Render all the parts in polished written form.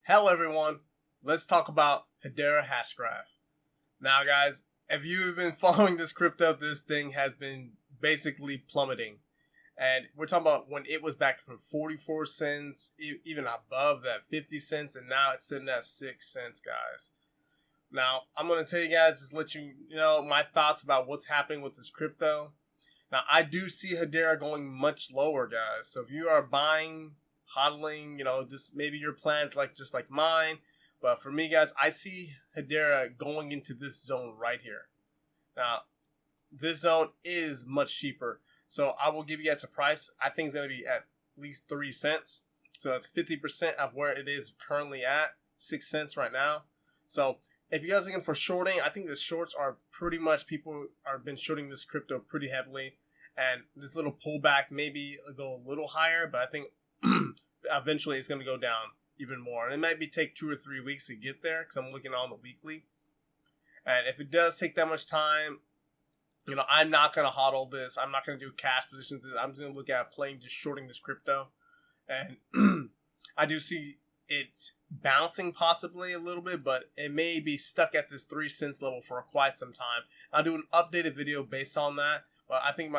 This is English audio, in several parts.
Hello everyone, let's talk about Hedera hashgraph. Now guys, if you've been following this crypto, this thing has been basically plummeting. And we're talking about when it was back from 44 cents, even above that 50 cents, and now it's sitting at 6 cents, guys. Now, I'm going to tell you guys, just let you know my thoughts about what's happening with this crypto. Now, I do see Hedera going much lower, guys. So if you are buying, hodling, just maybe your plans just like mine. But for me, guys, I see Hedera going into this zone right here. Now, this zone is much cheaper. So I will give you guys a price. I think it's going to be at least 3 cents. So that's 50% of where it is currently at. 6 cents right now. So if you guys are looking for shorting, I think the shorts are pretty much, people have been shorting this crypto pretty heavily. And this little pullback maybe go a little higher, but I think eventually it's going to go down even more. And it might take 2 or 3 weeks to get there because I'm looking on the weekly. And if it does take that much time, I'm not going to hodl this. I'm not going to do cash positions. I'm just going to look at playing, just shorting this crypto. And I do see it bouncing possibly a little bit, but it may be stuck at this 3 cents level for quite some time. I'll do an updated video based on that. But I think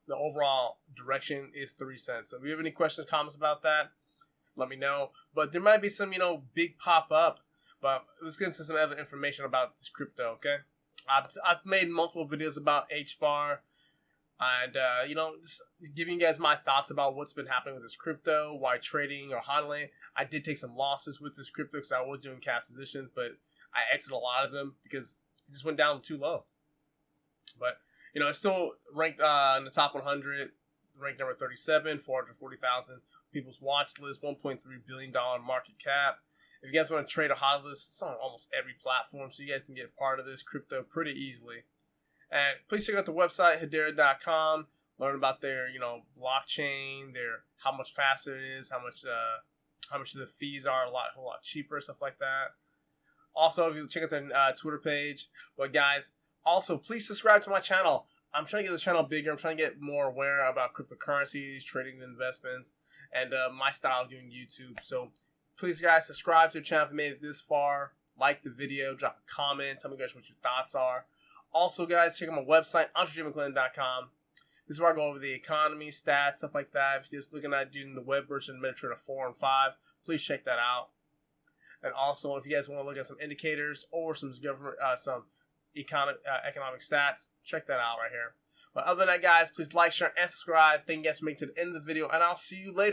the overall direction is 3 cents. So if you have any questions, comments about that, let me know. But there might be some, big pop up. But let's get into some other information about this crypto, okay? I've made multiple videos about HBAR. And, just giving you guys my thoughts about what's been happening with this crypto, why trading or hodling. I did take some losses with this crypto because I was doing cash positions, but I exited a lot of them because it just went down too low. But it's still ranked in the top 100, ranked number 37, 440,000 people's watch list, $1.3 billion market cap. If you guys want to trade a hodl list, it's on almost every platform, so you guys can get part of this crypto pretty easily. And please check out the website, hedere.com, learn about their, blockchain, how much faster it is, how much the fees are, a whole lot cheaper, stuff like that. Also, if you check out their Twitter page. But guys, also, please subscribe to my channel. I'm trying to get the channel bigger. I'm trying to get more aware about cryptocurrencies, trading investments, and my style of doing YouTube. So please, guys, subscribe to the channel if you made it this far. Like the video. Drop a comment. Tell me, guys, what your thoughts are. Also, guys, check out my website, entrepreneur.com. This is where I go over the economy, stats, stuff like that. If you're just looking at doing the web version, MetaTrader 4 and 5, please check that out. And also, if you guys want to look at some indicators or some government, some economic stats, check that out right here. But other than that, guys, please like, share, and subscribe. Thank you guys for making it to the end of the video, and I'll see you later.